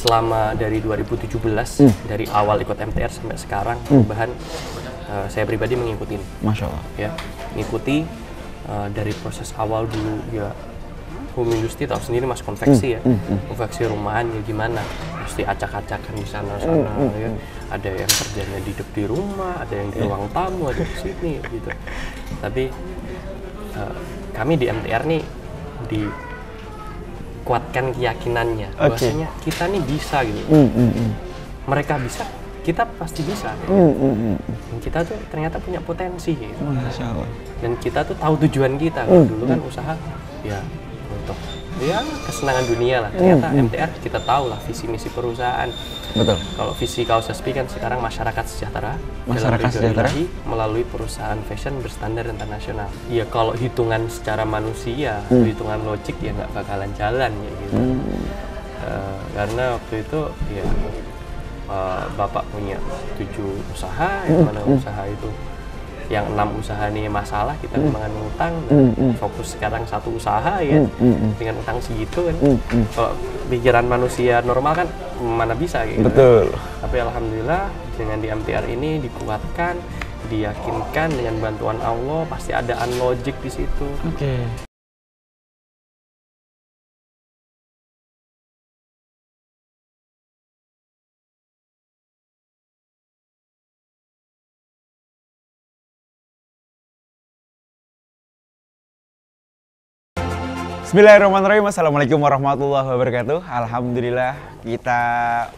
selama dari 2017 dari awal ikut MTR sampai sekarang perubahan saya pribadi mengikuti. Masya Allah. Ya, mengikuti dari proses awal dulu ya. Home industry tahu sendiri mas, konveksi ya, konveksi rumahan ya gimana, mesti acak-acakan di sana-sana ya. Ada yang kerjanya di rumah, ada yang di ruang tamu, ada di sini gitu. Tapi kami di MTR nih dikuatkan keyakinannya bahwasanya kita nih bisa gitu. Mereka bisa, kita pasti bisa. Dan kita tuh ternyata punya potensi gitu. Masya Allah. Dan kita tuh tahu tujuan kita. Dulu kan usaha ya untuk ya kesenangan dunia lah. Ternyata MTR kita tahu lah visi misi perusahaan. Betul. Kalau visi Kaos Hasbi kan sekarang masyarakat sejahtera. Masyarakat sejahtera Melalui perusahaan fashion berstandar internasional. Ya kalau hitungan secara manusia, hitungan logik ya nggak bakalan jalan ya gitu. Karena waktu itu ya bapak punya 7 usaha, yang mana usaha itu yang 6 usaha nih masalah, kita kembangan utang, fokus sekarang 1 usaha ya dengan utang segitu kan. Kalau pikiran manusia normal kan mana bisa gitu. Betul. Tapi alhamdulillah dengan di MTR ini dikuatkan, diyakinkan dengan bantuan Allah, pasti ada unlogic di situ. Oke. Bismillahirrahmanirrahim. Assalamualaikum warahmatullahi wabarakatuh. Alhamdulillah kita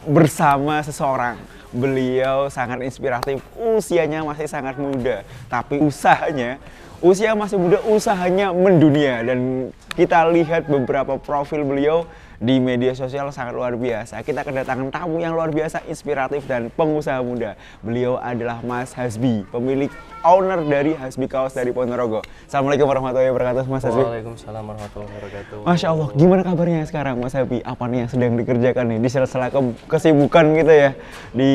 bersama seseorang. Beliau sangat inspiratif, usianya masih sangat muda, tapi usahanya usia masih muda, usahanya mendunia. Dan kita lihat beberapa profil beliau di media sosial sangat luar biasa. Kita kedatangan tamu yang luar biasa, inspiratif dan pengusaha muda. Beliau adalah Mas Hasbi, pemilik owner dari Hasbi Kaos dari Ponorogo. Assalamualaikum warahmatullahi wabarakatuh, Mas Hasbi. Waalaikumsalam warahmatullahi wabarakatuh. Masya Allah, gimana kabarnya sekarang Mas Hasbi? Apa nih yang sedang dikerjakan nih di sela-sela kesibukan kita ya, di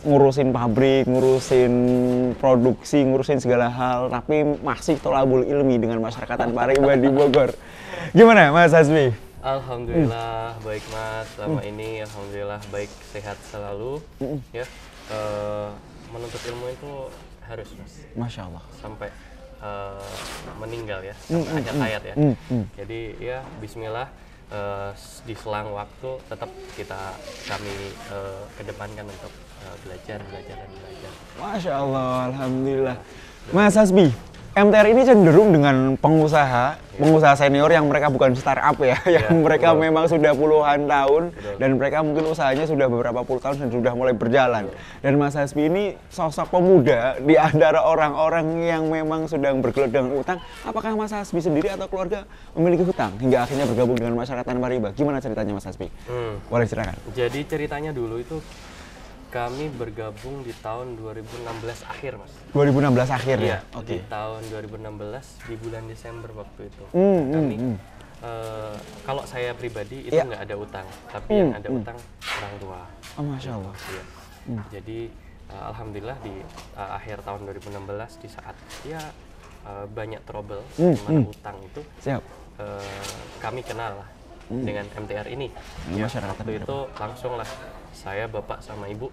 ngurusin pabrik, ngurusin produksi, ngurusin segala hal, tapi masih tolabul ilmi dengan masyarakat Parigba di Bogor. Gimana Mas Hasbi? Alhamdulillah baik mas, selama ini alhamdulillah baik, sehat selalu ya. Menuntut ilmu itu harus mas, Masya Allah, sampai meninggal ya, sampai ajal hayat ya. Jadi ya Bismillah, di selang waktu tetap kami kedepankan untuk belajar. Masya Allah, alhamdulillah. Mas Hasbi, MTR ini cenderung dengan pengusaha senior yang mereka bukan startup ya, yang mereka memang sudah puluhan tahun dan mereka mungkin usahanya sudah beberapa puluh tahun dan sudah mulai berjalan. Dan Mas Hasbi ini sosok pemuda di antara orang-orang yang memang sedang bergelut dengan utang. Apakah Mas Hasbi sendiri atau keluarga memiliki hutang hingga akhirnya bergabung dengan masyarakat Parigba? Gimana ceritanya Mas Hasbi? Boleh ceritakan. Jadi ceritanya dulu itu kami bergabung di tahun 2016 akhir mas. 2016 akhir ya? Di tahun 2016 di bulan Desember waktu itu. Kalau saya pribadi itu nggak ada utang, tapi yang ada utang orang tua. Oh Masya Allah. Iya. Jadi alhamdulillah di akhir tahun 2016 di saat banyak trouble di mana utang itu, kami kenal lah dengan MTR ini. Masyarakat waktu itu langsung lah saya, bapak sama ibu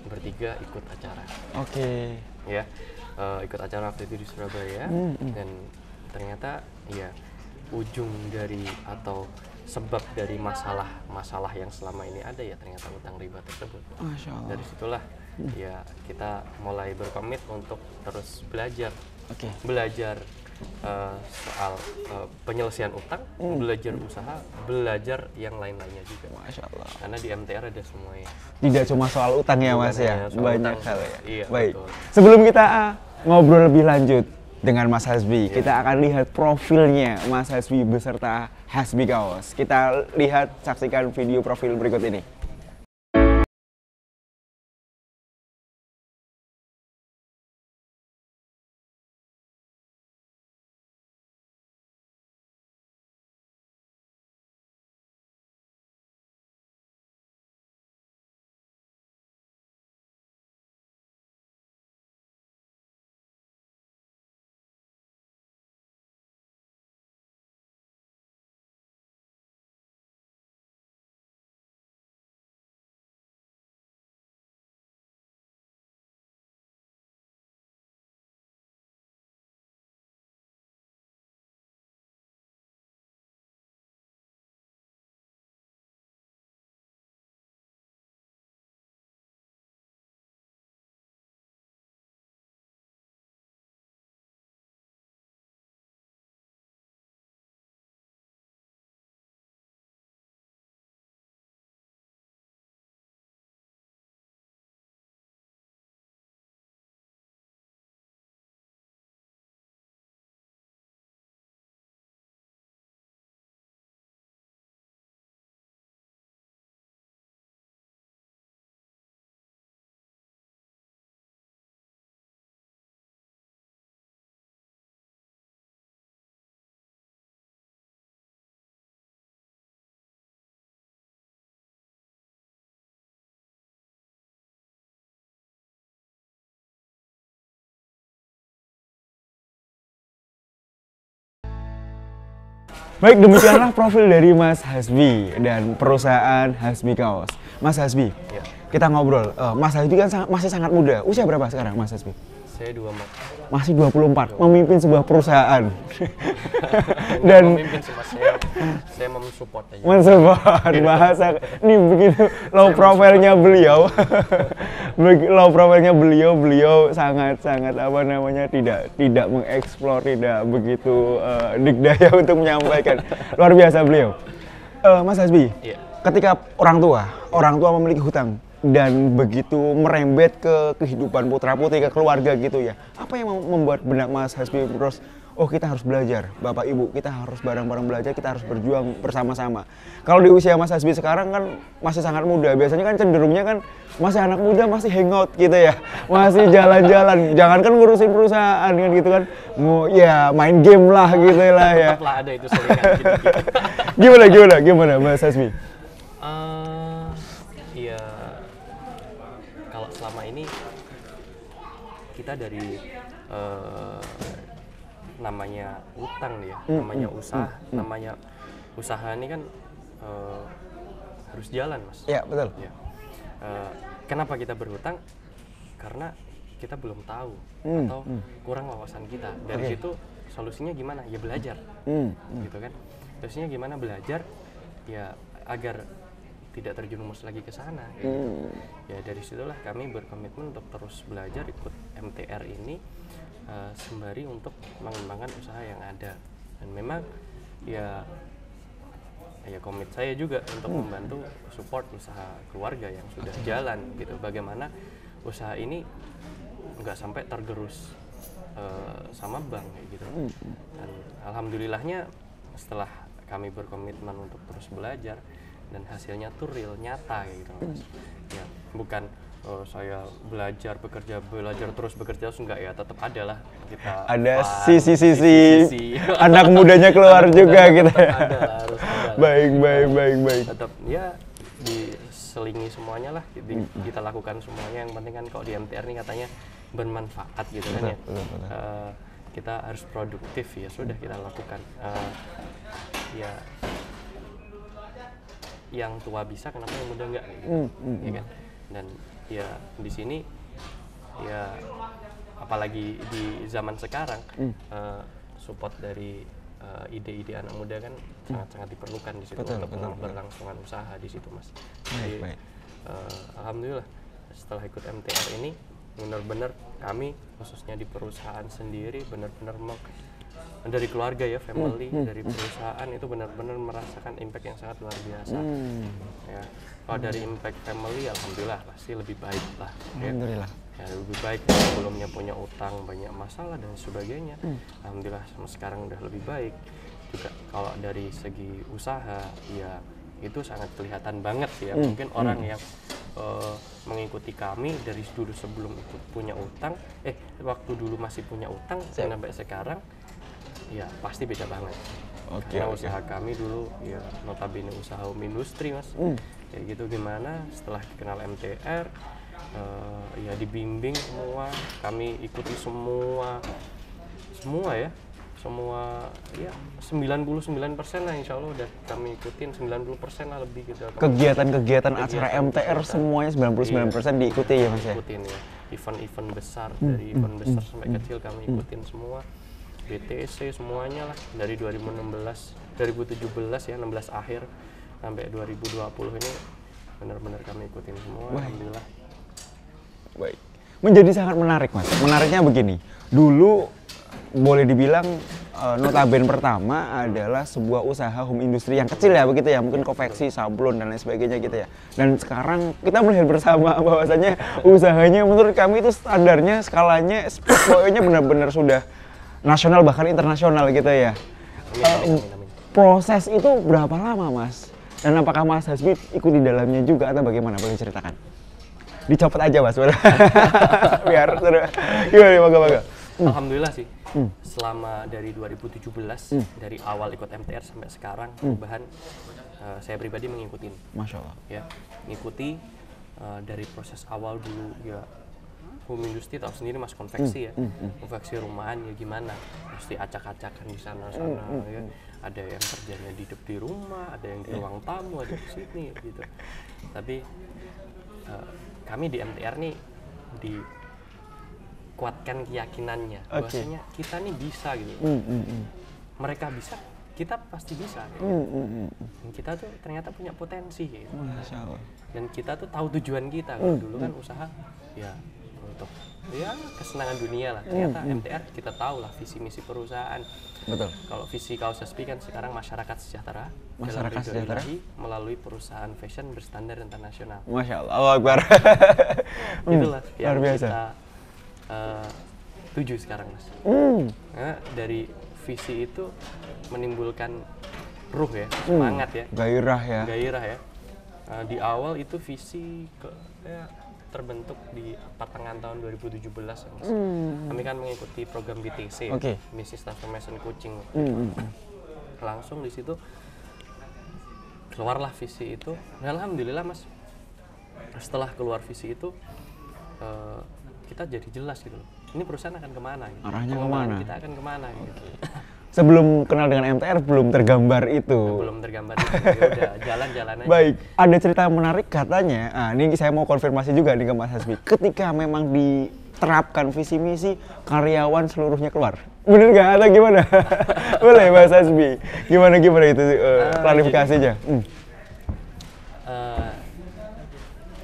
bertiga ikut acara. Ya, ikut acara waktu itu di Surabaya. Dan ternyata ya ujung dari atau sebab dari masalah yang selama ini ada ya ternyata utang riba tersebut. Masya Allah. Dari situlah ya kita mulai berkomit untuk terus belajar. Belajar soal penyelesaian utang, belajar usaha, belajar yang lain-lainnya juga. Masya Allah. Karena di MTR ada semuanya. Tidak cuma soal utang ya Mas ya, banyak hal ya. Iya, baik. Betul. Sebelum kita ngobrol lebih lanjut dengan Mas Hasbi, kita akan lihat profilnya Mas Hasbi beserta Hasbi Kaos. Kita lihat, saksikan video profil berikut ini. Baik, demikianlah profil dari Mas Hasbi dan perusahaan Hasbi Kaos. Mas Hasbi, Ya. kita ngobrol. Mas Hasbi kan masih sangat muda. Usia berapa sekarang Mas Hasbi? Saya 2 Mas. Masih 24, memimpin sebuah perusahaan. Dan memimpin sih Mas, saya mensupport aja. mensupport bahasa ini begitu low profile-nya beliau. Low profile-nya beliau sangat apa namanya tidak mengeksplor, tidak begitu dikdaya untuk menyampaikan. Luar biasa beliau. Mas Hasbi, Iya. ketika orang tua memiliki hutang dan begitu merembet ke kehidupan putra-putri, ke keluarga gitu ya. Apa yang membuat benak Mas Hasbi terus, oh kita harus belajar, Bapak Ibu, kita harus bareng-bareng belajar, kita harus berjuang bersama-sama. Kalau di usia Mas Hasbi sekarang kan masih sangat muda, biasanya kan cenderungnya kan masih anak muda, masih hangout gitu ya, masih jalan-jalan, jangankan ngurusin perusahaan kan gitu kan, mau ya main game lah gitu lah ya. Tetaplah ada itu selingan gitu. Gimana Mas Hasbi? Iya, kalau selama ini kita dari namanya utang nih ya, namanya usaha, namanya usaha ini kan harus jalan Mas. Ya betul. Ya. Kenapa kita berhutang? Karena kita belum tahu atau kurang wawasan kita. Dari situ solusinya gimana? Ya belajar, gitu kan? Solusinya gimana? Belajar, ya agar tidak terjerumus lagi ke sana. Gitu. Ya dari situlah kami berkomitmen untuk terus belajar ikut MTR ini sembari untuk mengembangkan usaha yang ada. Dan memang ya komit saya juga untuk membantu support usaha keluarga yang sudah jalan gitu. Bagaimana usaha ini nggak sampai tergerus sama bank gitu. Dan alhamdulillahnya setelah kami berkomitmen untuk terus belajar dan hasilnya tuh real, nyata kayak gitu Mas. Ya, bukan saya belajar terus bekerja terus enggak ya, tetap ada lah kita ada sisi-sisi anak mudanya keluar juga gitu ya. Harus ada. Baik. Tetap ya diselingi semuanya lah, kita lakukan semuanya. Yang penting kan kalau di MTR nih katanya bermanfaat gitu kan ya. Kita harus produktif, ya sudah kita lakukan. Ya yang tua bisa, kenapa yang muda enggak gitu. Ya kan? Dan ya di sini ya apalagi di zaman sekarang support dari ide-ide anak muda kan sangat-sangat diperlukan di situ untuk berlangsungan usaha di situ Mas. Jadi alhamdulillah setelah ikut MTR ini benar-benar kami khususnya di perusahaan sendiri benar-benar dari keluarga ya, family, dari perusahaan itu benar-benar merasakan impact yang sangat luar biasa. Ya, kalau dari impact family, alhamdulillah pasti lebih baik lah. Alhamdulillah. Ya, lebih baik. Sebelumnya punya utang, banyak masalah dan sebagainya. Alhamdulillah sekarang udah lebih baik. Juga kalau dari segi usaha, ya itu sangat kelihatan banget sih ya. Mungkin orang yang mengikuti kami dari dulu sebelum itu punya utang, waktu dulu masih punya utang sampai sekarang. Ya pasti beda banget. Karena usaha kami dulu ya notabene usaha home industry Mas. Kayak gitu, gimana setelah dikenal MTR ya dibimbing semua, kami ikuti semua ya 99% lah insya Allah udah kami ikutin, 90% lah lebih gitu. Kegiatan acara MTR semuanya 99% diikuti ya Mas ya? Ikutin ya, event-event besar, dari event besar sampai kecil kami ikutin semua. BTC semuanya lah dari 2017 ya, 16 akhir sampai 2020 ini benar-benar kami ikutin semua. Alhamdulillah. Baik. Menjadi sangat menarik Mas. Menariknya begini. Dulu boleh dibilang notabene pertama adalah sebuah usaha home industry yang kecil ya begitu ya, mungkin konveksi, sablon dan lain sebagainya gitu ya. Dan sekarang kita melihat bersama bahwasanya usahanya menurut kami itu standarnya, skalanya, pokoknya benar-benar sudah nasional bahkan internasional gitu ya. Amin. Proses itu berapa lama Mas? Dan apakah Mas Hasbi ikut di dalamnya juga atau bagaimana? Boleh ceritakan? Dicopot aja Mas, biar seru. Gimana bangga? Alhamdulillah sih, selama dari 2017 dari awal ikut MTR sampai sekarang perubahan saya pribadi mengikutin. Masya Allah. Ya, ngikuti dari proses awal dulu ya home industry tahu sendiri mas, konveksi ya, konveksi rumahan ya gimana, mesti acak-acakan di sana-sana ya. Ada yang kerjanya di rumah, ada yang di ruang tamu, ada di sini gitu. Tapi kami di MTR nih dikuatkan keyakinannya bahwasanya kita nih bisa gitu. Mereka bisa, kita pasti bisa. Gitu. Dan kita tuh ternyata punya potensi gitu. Masya Allah. Dan kita tuh tahu tujuan kita. Kalau dulu kan usaha ya untuk ya kesenangan dunia lah. Ternyata MTR kita tahu lah visi misi perusahaan. Betul. Kalau visi Kausasbi kan sekarang masyarakat sejahtera. Masyarakat sejahtera Melalui perusahaan fashion berstandar internasional. Masya Allah. Allahu Akbar. Itulah yang luar biasa. kita tuju sekarang mas. Nah, dari visi itu menimbulkan ruh ya, semangat ya, Gairah ya. gairah ya. Di awal itu visi terbentuk di pertengahan tahun 2017 ya mas. Kami kan mengikuti program BTC, Business Transformation Coaching. Langsung di situ keluarlah visi itu. Dan alhamdulillah mas, setelah keluar visi itu kita jadi jelas gitu loh. Ini perusahaan akan kemana? Gitu. Arahnya kemana? Kita akan kemana? Gitu. Sebelum kenal dengan MTR belum tergambar itu. Belum tergambar itu. Ya udah jalan-jalan aja. Baik, ada cerita menarik katanya. Ini saya mau konfirmasi juga nih ke Mas Hasbi. Ketika memang diterapkan visi misi, karyawan seluruhnya keluar. Bener nggak atau gimana? Boleh Mas Hasbi. Gimana itu klarifikasinya?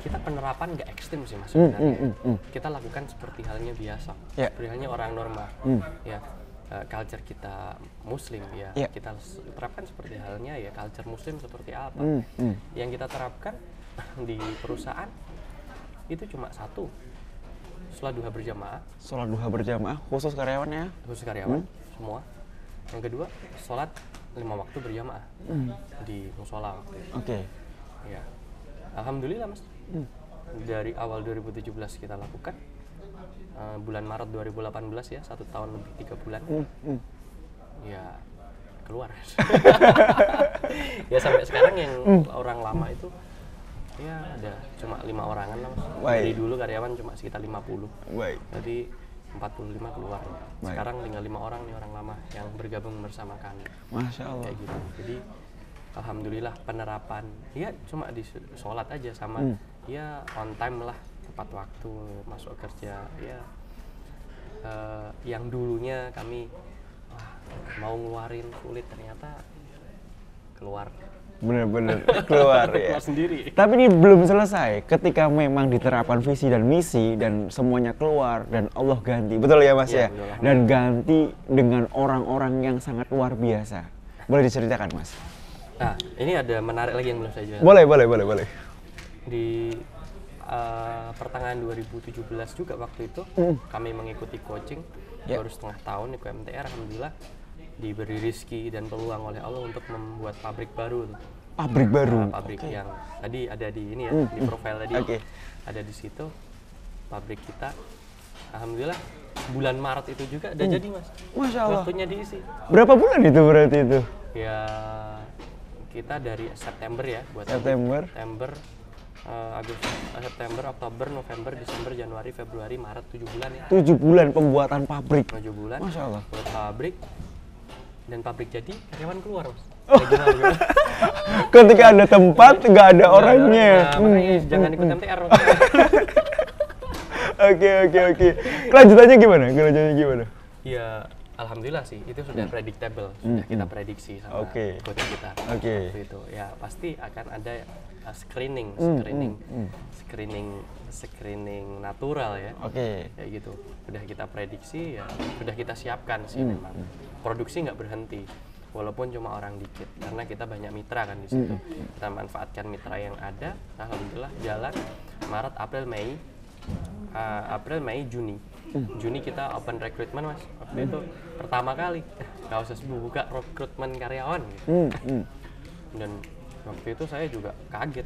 Kita penerapan nggak ekstrim sih mas sebenarnya. Kita lakukan seperti halnya biasa, seperti halnya orang normal. Ya, culture kita Muslim ya, kita terapkan seperti halnya ya culture Muslim seperti apa. Yang kita terapkan di perusahaan itu cuma satu, sholat duha berjamaah. Sholat duha berjamaah khusus karyawannya? Khusus karyawan semua. Yang kedua, sholat 5 waktu berjamaah di musola waktu itu. Ya, alhamdulillah mas. Dari awal 2017 kita lakukan, bulan Maret 2018 ya, 1 tahun lebih 3 bulan, ya keluar. Ya sampai sekarang yang orang lama itu ya ada cuma 5 orangan lah mas. Dari dulu karyawan cuma sekitar 50. Jadi 45 keluar. Sekarang tinggal 5 orang nih orang lama yang bergabung bersama kami. Masya Allah. Kayak gitu. Jadi alhamdulillah penerapan ya cuma di sholat aja sama ya on time lah, tepat waktu masuk kerja ya. Yang dulunya kami mau ngeluarin sulit, ternyata keluar. Bener-bener keluar ya. Keluar sendiri. Tapi ini belum selesai. Ketika memang diterapkan visi dan misi dan semuanya keluar dan Allah ganti, betul ya mas ya? Betul. Dan ganti dengan orang-orang yang sangat luar biasa. Boleh diceritakan mas? Nah, ini ada menarik lagi yang belum saya jelaskan. Boleh. Di pertengahan 2017 juga waktu itu kami mengikuti coaching baru setengah tahun di MTR. Alhamdulillah diberi rezeki dan peluang oleh Allah untuk membuat pabrik baru. Pabrik baru? Pabrik yang tadi ada di ini ya, di profile tadi ada di situ pabrik kita. Alhamdulillah bulan Maret itu juga udah jadi mas. Masya Allah. Waktunya diisi. Berapa bulan itu berarti itu? Ya kita dari September ya, buat September, Agustus, September, Oktober, November, Desember, Januari, Februari, Maret, 7 bulan ya. 7 bulan pembuatan pabrik. 7 bulan. Masya Allah. Buat pabrik, dan pabrik jadi, karyawan keluar mas. Ketika ada tempat, nggak ada orangnya. Makanya jangan ikut MTR. Oke. Kelanjutannya gimana? Ya, alhamdulillah sih, itu sudah predictable, sudah kita prediksi sama coach kita. Itu ya pasti akan ada screening natural ya. Kayak gitu. Sudah kita prediksi ya, sudah kita siapkan sih memang. Produksi nggak berhenti, walaupun cuma orang dikit, karena kita banyak mitra kan di situ. Kita manfaatkan mitra yang ada. Alhamdulillah jalan Maret, April, Mei, Juni. Juni kita open recruitment mas. Waktu itu pertama kali Kausasbi buka rekrutmen karyawan gitu. Dan waktu itu saya juga kaget.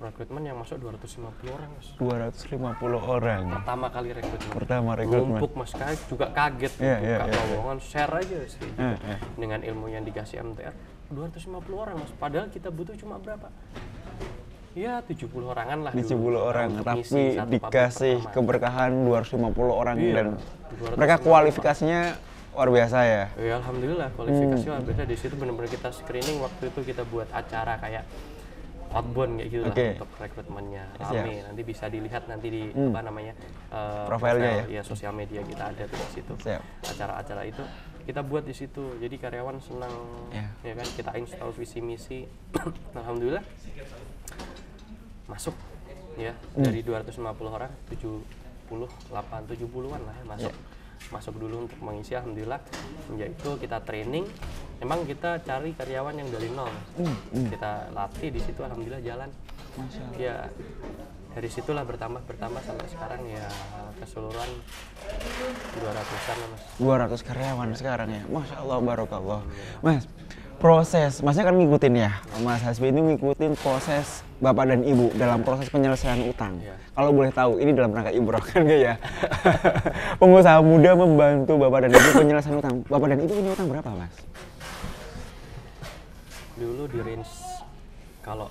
Rekrutmen yang masuk 250 orang mas. 250 orang? Pertama kali rekrutmen. Numpuk mas, saya juga kaget. Buka lowongan, share aja sih gitu. Dengan ilmu yang dikasih MTR 250 orang mas, padahal kita butuh cuma berapa? Ya 70 orangan lah 70 dulu. orang, Untuk tapi ngisi satu dikasih pabrik pertama. keberkahan 250 orang Iya, dan 250 mereka orang. kualifikasinya luar biasa ya. Ya alhamdulillah kualifikasi luar biasa. Di situ benar-benar kita screening, waktu itu kita buat acara kayak outbound kayak gitu lah untuk rekrutmennya rame. Nanti bisa dilihat nanti di apa namanya profilnya ya sosial media kita ada tuh di situ. Acara-acara itu kita buat di situ. Jadi karyawan senang ya kan, kita install visi misi. Alhamdulillah masuk ya dari 250 orang 70-an lah ya masuk dulu untuk mengisi. Alhamdulillah sejak itu kita training. Memang kita cari karyawan yang dari nol. Kita latih di situ, alhamdulillah jalan. Ya dari situlah bertambah sampai sekarang ya keseluruhan 200-an lah, Mas. 200 karyawan sekarang ya. Masya Allah, barokallah. Mas, proses, Masnya kan ngikutin ya, Mas Hasbi itu ngikutin proses Bapak dan Ibu dalam proses penyelesaian utang. Kalau boleh tahu, ini dalam rangka ibroh kan nggak ya? Pengusaha muda membantu Bapak dan Ibu penyelesaian utang. Bapak dan Ibu punya utang berapa, Mas? Dulu di range, kalau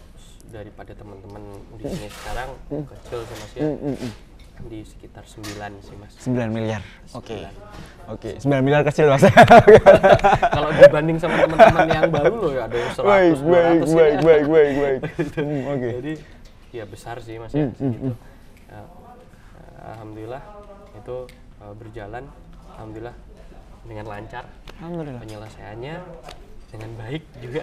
daripada teman-teman di sini sekarang kecil sih Mas ya, di sekitar 9 sih Mas. 9 miliar. Oke. 9 miliar kecil Mas. Kalau dibanding sama teman-teman yang baru loh ya ada yang 100, 200 baik. Jadi ya besar sih Mas ya segitu. Alhamdulillah itu berjalan, alhamdulillah dengan lancar. Alhamdulillah. Penyelesaiannya dengan baik juga.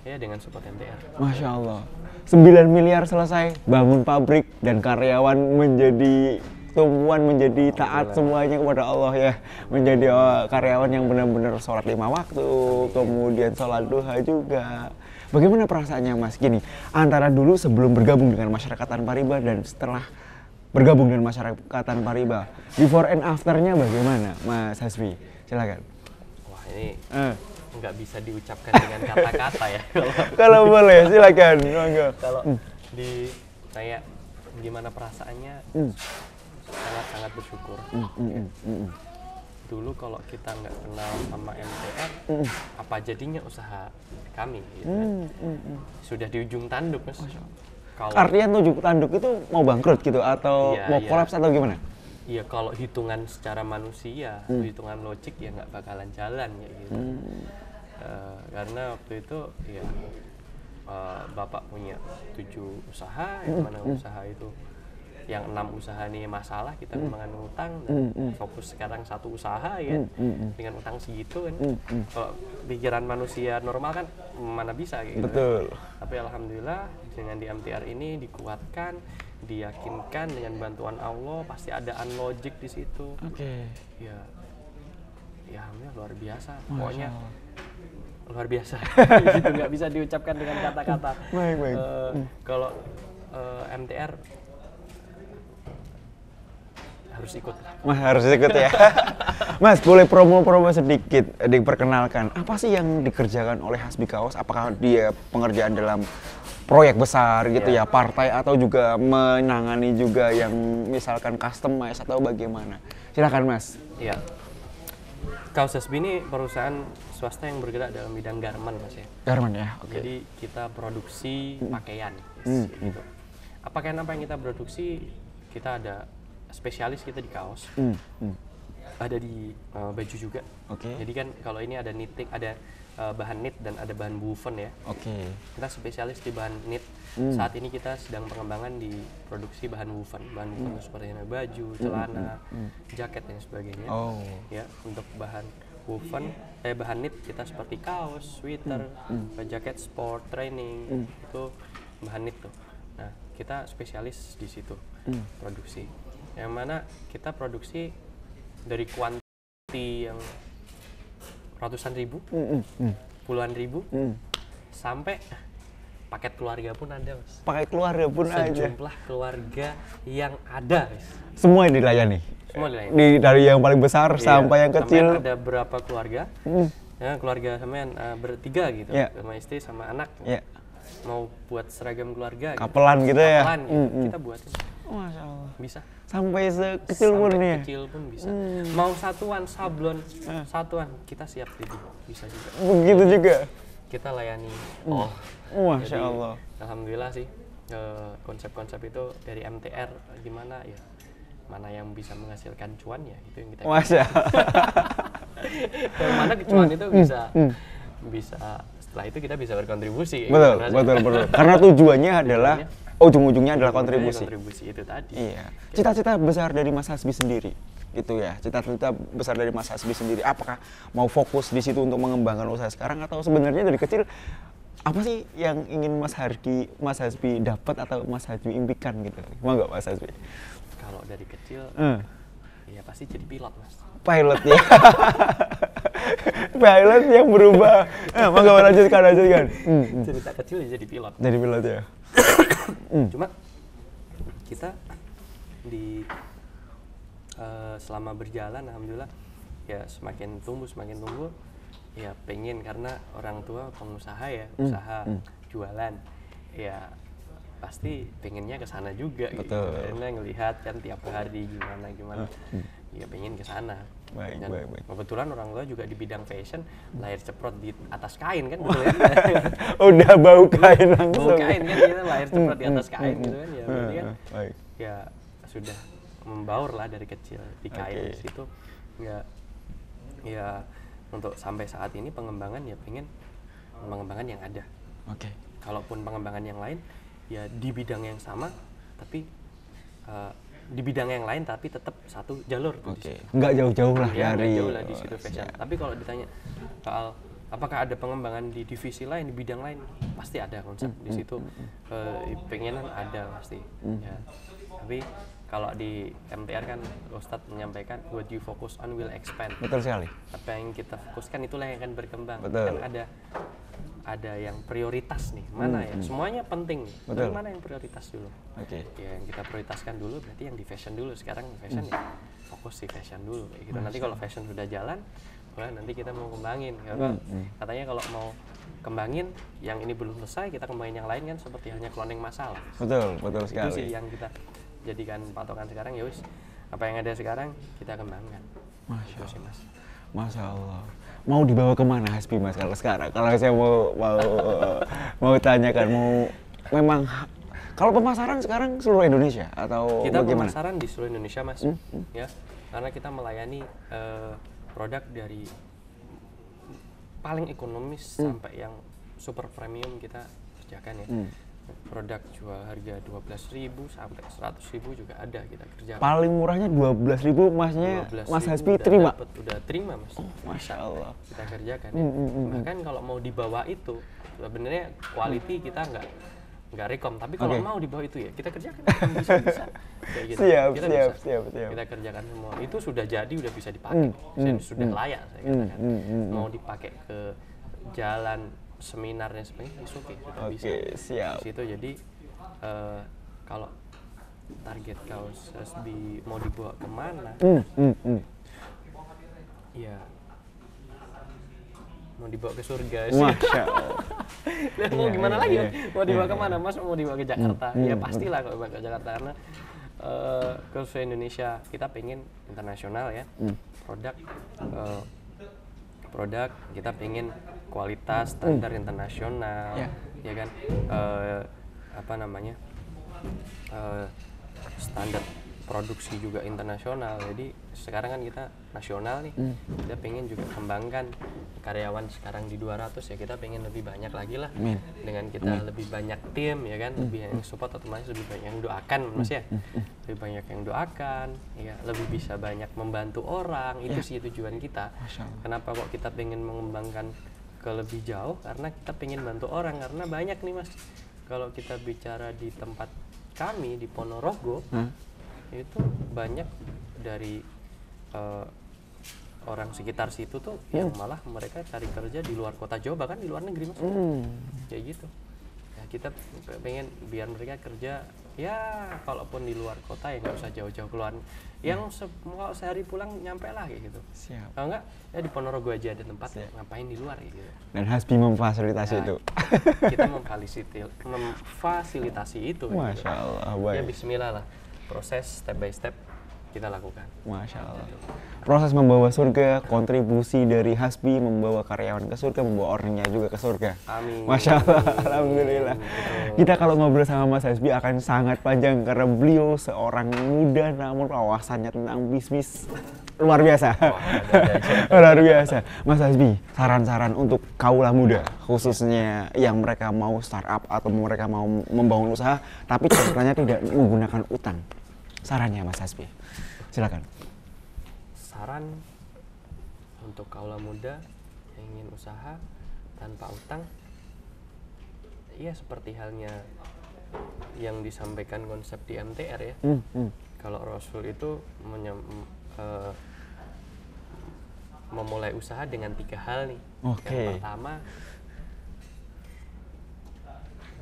Ya dengan support MTR. Masya Allah. 9 miliar selesai, bangun pabrik dan karyawan menjadi tumpuan, menjadi taat semuanya kepada Allah ya. Menjadi karyawan yang benar-benar sholat 5 waktu, kemudian sholat duha juga. Bagaimana perasaannya Mas? Gini, antara dulu sebelum bergabung dengan masyarakat tanpa riba dan setelah bergabung dengan masyarakat tanpa riba, before and afternya bagaimana Mas Hasbi? Silakan. Wah ini nggak bisa diucapkan dengan kata-kata ya. Kalau boleh silakan. Kalau ditanya gimana perasaannya, sangat bersyukur. Dulu kalau kita nggak kenal sama MTR, apa jadinya usaha kami? Gitu kan? Sudah di ujung tanduk Mas. Artinya ujung tanduk itu mau bangkrut gitu atau mau kolaps atau gimana? Iya, kalau hitungan secara manusia, hitungan logik ya nggak bakalan jalan ya gitu. Karena waktu itu ya Bapak punya 7 usaha, yang mana usaha itu yang 6 usaha nih masalah, kita kembangkan utang dan fokus sekarang 1 usaha ya dengan utang segitu kan. Kalau pikiran manusia normal kan mana bisa gitu. Betul. Tapi alhamdulillah dengan di MTR ini dikuatkan, diyakinkan dengan bantuan Allah, pasti ada unlogic di situ. Ya alhamdulillah luar biasa. Pokoknya luar biasa. Gitu nggak bisa diucapkan dengan kata-kata. Baik. Kalau MTR harus ikut. Mas harus ikut ya. Mas boleh promo sedikit, diperkenalkan. Apa sih yang dikerjakan oleh Hasbi Kaos? Apakah dia pengerjaan dalam proyek besar gitu ya, partai atau juga menangani juga yang misalkan customize atau bagaimana? Silakan Mas. Iya. Kaos Hasbi ini perusahaan swasta yang bergerak dalam bidang garment Mas ya. Garment ya. Jadi kita produksi pakaian. Gitu. Pakaian apa yang kita produksi? Kita ada spesialis kita di kaos, ada di baju juga. Jadi kan kalau ini ada knitting, ada bahan knit dan ada bahan woven ya. Kita spesialis di bahan knit. Saat ini kita sedang pengembangan di produksi bahan woven. Bahan woven seperti baju, celana, jaket dan sebagainya. Ya untuk bahan woven, bahan knit kita seperti kaos, sweater, jaket sport, training itu bahan knit tuh. Nah kita spesialis di situ produksi. Yang mana kita produksi dari kuanti yang ratusan ribu, puluhan ribu, sampai paket keluarga pun ada Mas. Paket keluarga pun ada. Sejumlah keluarga yang ada Mas. Semua yang dilayani? Semua dilayani. Dari yang paling besar sampai yang kecil? Ada berapa keluarga, ya, keluarga sampean bertiga gitu, sama istri sama anak. Mau buat seragam keluarga kapelan gitu ya? Kapelan gitu, kita buatin. Masya Allah. Bisa. Sampai sekecil pun ya? Sampai kecil pun bisa. Mau satuan, sablon, satuan, kita siap jadi. Bisa juga. Begitu juga? kita layani Masya Jadi, Allah. Alhamdulillah sih konsep-konsep itu dari MTR gimana ya, mana yang bisa menghasilkan cuan ya itu yang kita Masya yang mana cuan itu bisa setelah itu kita bisa berkontribusi betul, gitu, betul. Karena tujuannya adalah ujung-ujungnya adalah kontribusi. Kontribusi itu tadi. Iya. Cita-cita besar dari Mas Hasbi sendiri itu ya. Cita-cita besar dari Mas Hasbi sendiri. Apakah mau fokus di situ untuk mengembangkan usaha sekarang atau sebenarnya dari kecil apa sih yang ingin Mas Hasbi dapat atau Mas Hasbi impikan gitu? Mau nggak Mas Hasbi? Kalau dari kecil ya pasti jadi pilot, Mas. Pilot ya. Pilot yang berubah. Monggo lanjutkan. Cerita kecil ya jadi pilot. Jadi pilot ya. Cuma kita di selama berjalan alhamdulillah ya semakin tumbuh ya pengen karena orang tua pengusaha ya, usaha jualan ya pasti pengennya ke sana juga gitu. Karena ngelihat kan tiap hari gimana ya pengen ke sana. Baik. Kebetulan orang tua juga di bidang fashion, lahir ceprot di atas kain kan gitu kan. Udah bau kain langsung. Bau kain kan kita lahir ceprot di atas kain gitu kan ya. Berarti kan ya sudah membaur lah dari kecil di kain. Di situ ya untuk sampai saat ini pengembangan ya pengen pengembangan yang ada. Kalaupun pengembangan yang lain ya di bidang yang sama tapi di bidang yang lain tapi tetap satu jalur tuh di situ. Nggak jauh-jauh lah ya, dari jauh lah di situ fashion. Tapi kalau ditanya soal apakah ada pengembangan di divisi lain, di bidang lain, pasti ada konsep di situ. Pengenan ada pasti. Ya. Tapi kalau di MTR kan Ustadz menyampaikan what you focus on will expand. Betul sekali. Apa yang kita fokuskan itulah yang akan berkembang. Betul. Kan ada yang prioritas nih, mana ya? Semuanya penting. Tapi mana yang prioritas dulu? Ya yang kita prioritaskan dulu berarti yang di fashion dulu. Sekarang fashion ya fokus di fashion dulu kayak gitu. Nanti kalau fashion sudah jalan, nanti kita mau kembangin. Katanya kalau mau kembangin yang ini belum selesai, kita kembangin yang lain kan seperti halnya cloning massal. Betul sekali. Itu sih yang kita jadikan patokan sekarang ya wis. Apa yang ada sekarang kita kembangkan. Masya Allah. Mau dibawa kemana Hasbi Mas kalau sekarang? Kalau saya mau tanyakan, memang kalau pemasaran sekarang seluruh Indonesia atau kita bagaimana? Pemasaran di seluruh Indonesia Mas, ya karena kita melayani produk dari paling ekonomis sampai yang super premium kita kerjakan ya. Produk jual harga 12.000 sampai 100.000 juga ada kita kerjakan. Paling murahnya 12.000 Masnya Mas Hasbi terima? Udah terima Mas. Masya Allah. Kita kerjakan ya. Bahkan kalau mau di bawah itu sebenarnya quality kita nggak rekom, tapi kalau mau di bawah itu ya kita kerjakan bisa. Kayak gitu. Siap. Kita kerjakan semua. Itu sudah jadi, udah bisa dipakai. Sudah layak saya katakan. Mau dipakai ke jalan seminarnya sebenarnya sudah bisa. Siap. Di situ jadi kalau target kaos Hasbi mau dibawa kemana? Ya mau dibawa ke surga sih. Masya Allah. Mau gimana lagi? Mau dibawa kemana? Mas mau dibawa ke Jakarta? Ya pastilah kalau dibawa ke Jakarta karena ke Indonesia kita pengen internasional ya. Produk kita pengen kualitas standar internasional, ya kan? Standar produksi juga internasional. Jadi sekarang kan kita nasional nih, kita pengen juga kembangkan karyawan sekarang di 200 ya kita pengen lebih banyak lagi lah. Dengan kita lebih banyak tim ya kan, lebih yang support otomatis lebih banyak yang doakan Mas ya. Lebih banyak yang doakan, ya lebih bisa banyak membantu orang, itu sih tujuan kita. Kenapa kok kita pengen mengembangkan ke lebih jauh? Karena kita pengen bantu orang, karena banyak nih Mas. Kalau kita bicara di tempat kami di Ponorogo, itu banyak dari orang sekitar situ tuh yang malah mereka cari kerja di luar kota Jawa, bahkan di luar negeri Mas. Kayak gitu. Ya, kita pengen biar mereka kerja ya kalaupun di luar kota ya nggak usah jauh-jauh keluar. Yang mau sehari pulang nyampe lah kayak gitu. Kalau enggak ya di Ponorogo aja ada tempat ngapain di luar gitu. Dan Hasbi memfasilitasi itu. Kita memfasilitasi itu. Masya Allah. Ya bismillah lah. Proses step by step kita lakukan. Masya Allah. Proses membawa surga, kontribusi dari Hasbi membawa karyawan ke surga, membawa orangnya juga ke surga. Amin. Masya Allah, alhamdulillah. Kita kalau ngobrol sama Mas Hasbi akan sangat panjang karena beliau seorang muda namun wawasannya tentang bisnis luar biasa. Luar biasa. Mas Hasbi, saran-saran untuk kaula muda, khususnya yang mereka mau startup atau mereka mau membangun usaha, tapi caranya tidak menggunakan utang. Sarannya Mas Hasbi, silakan. Saran untuk kaula muda yang ingin usaha tanpa utang, ya seperti halnya yang disampaikan konsep di MTR ya. Kalau Rasul itu memulai usaha dengan 3 hal nih. Yang pertama,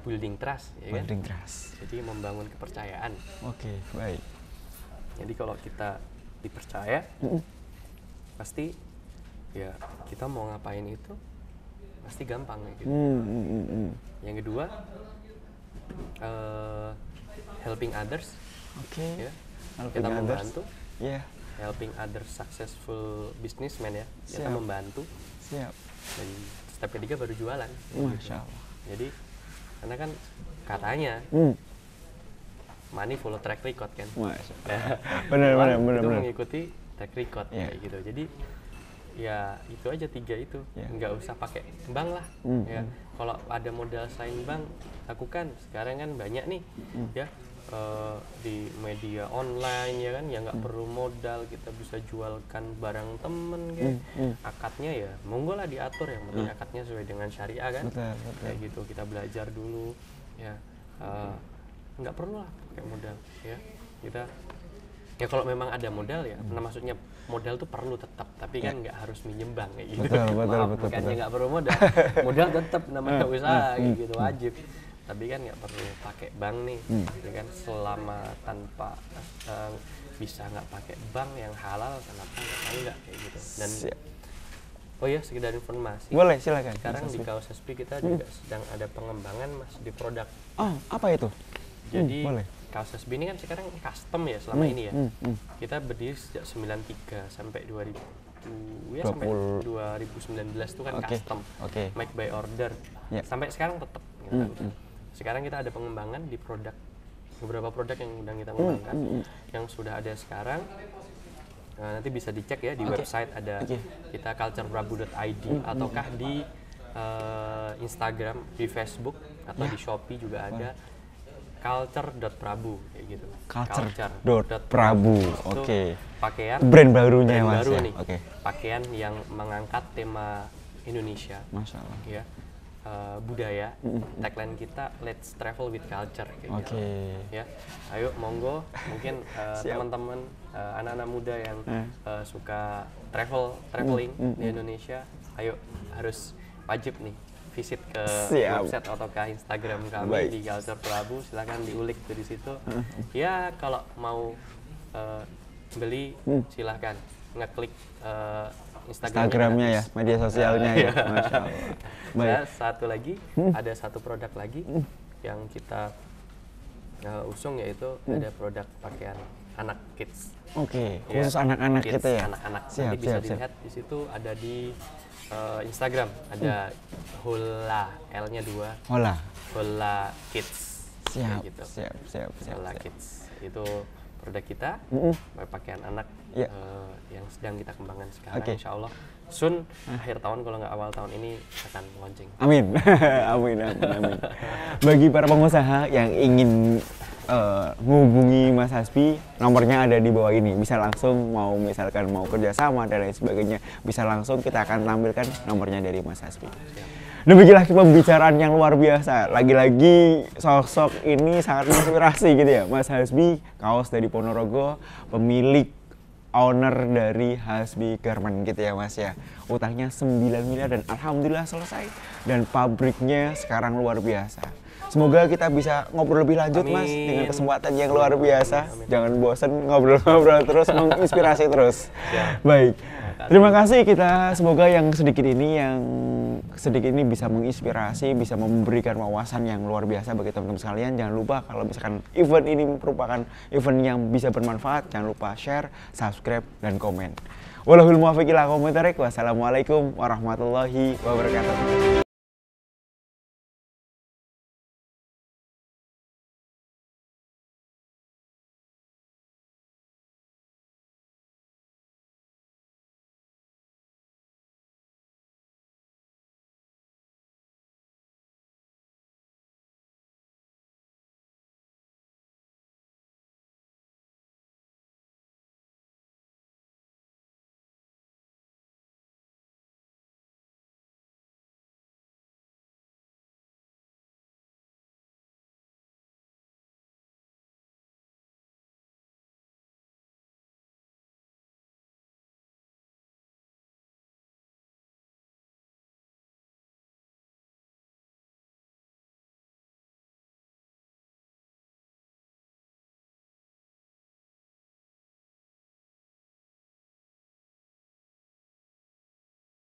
building trust, ya kan? Building trust. Jadi membangun kepercayaan. Oke, baik. Jadi kalau kita dipercaya, pasti ya kita mau ngapain itu pasti gampang gitu. Yang kedua, helping others. Oke. Ya. Kita membantu. Yeah. Helping others successful businessman ya. Kita Siap. membantu. Siap. Dan step ketiga baru jualan. Masya Allah. Jadi karena kan katanya money follow track record kan. Masya Allah. Benar. Mengikuti track record kayak gitu. Jadi ya itu aja 3 itu. Nggak usah pakai bank lah. Ya. Kalau ada modal selain bank, lakukan. Sekarang kan banyak nih ya di media online ya kan, yang nggak perlu modal, kita bisa jualkan barang temen kayak akadnya ya monggo lah diatur, yang penting akadnya sesuai dengan syariah kan. Betul. Kayak gitu kita belajar dulu ya, nggak perlu lah pakai modal ya. Kita ya kalau memang ada modal ya, nah maksudnya modal tuh perlu tetap, tapi kan nggak harus minjem bank kayak gitu. Betul. Bukannya nggak perlu modal tetap namanya usaha kayak gitu, wajib. Tapi kan nggak perlu pakai bank nih, ya kan, selama tanpa bisa nggak pakai bank yang halal, kenapa nggak kayak gitu. Dan oh ya, sekedar informasi. Boleh, silakan. Sekarang di Kaos Hasbi kita juga sedang ada pengembangan Mas di produk. Oh, apa itu? Jadi boleh. Kaos Hasbi ini kan sekarang custom ya selama ini ya. Kita berdiri sejak 93 sampai 2000 ya, sampai 2019 itu kan custom. Make by order. Sampai sekarang tetap gitu. Sekarang kita ada pengembangan di produk, beberapa produk yang sedang kita kembangkan, yang sudah ada sekarang. Nanti bisa dicek ya di website, ada kita cultureprabu.id ataukah di Instagram, di Facebook atau di Shopee juga ada culture.prabu kayak gitu. Culture.prabu. Oke. Pakaian brand barunya brand Mas baru ya. nih. Pakaian yang mengangkat tema Indonesia. Masya Allah. Ya. Budaya, tagline kita Let's Travel with Culture kayak gitu. Ya, ayo monggo, mungkin teman-teman anak-anak muda yang suka traveling di Indonesia, ayo harus wajib nih visit ke website atau ke Instagram kami di Culture Prabu, silakan diulik di situ. Ya kalau mau beli silahkan ngeklik Instagramnya ya, media sosialnya ya. Masya Allah. Nah, satu lagi, ada satu produk lagi yang kita usung, yaitu ada produk pakaian anak kids. Khusus anak-anak kita ya. Anak-anak. Nanti bisa dilihat di situ, ada di Instagram, ada Hola, L-nya 2. Hola Kids. Siap. Hola Kids. Itu produk kita, pakaian anak yang sedang kita kembangkan sekarang. Insya Allah soon, akhir tahun kalau nggak awal tahun ini akan launching. Amin. Amin. Bagi para pengusaha yang ingin menghubungi Mas Hasbi, nomornya ada di bawah ini. Bisa langsung misalkan mau kerjasama dan lain sebagainya, bisa langsung, kita akan tampilkan nomornya dari Mas Hasbi. Demikianlah pembicaraan yang luar biasa. Lagi-lagi sosok ini sangat menginspirasi gitu ya, Mas Hasbi, kaos dari Ponorogo, pemilik owner dari Hasbi Garment gitu ya Mas ya. Utangnya 9 miliar dan alhamdulillah selesai. Dan pabriknya sekarang luar biasa. Semoga kita bisa ngobrol lebih lanjut Mas dengan kesempatan yang luar biasa. Jangan bosan ngobrol-ngobrol terus, menginspirasi terus. Baik. Terima kasih kita, semoga yang sedikit ini bisa menginspirasi, bisa memberikan wawasan yang luar biasa bagi teman-teman sekalian. Jangan lupa kalau misalkan event ini merupakan event yang bisa bermanfaat, jangan lupa share, subscribe, dan komen. Wallahul muwaffiq ila aqwamit thoriq. Wassalamualaikum warahmatullahi wabarakatuh.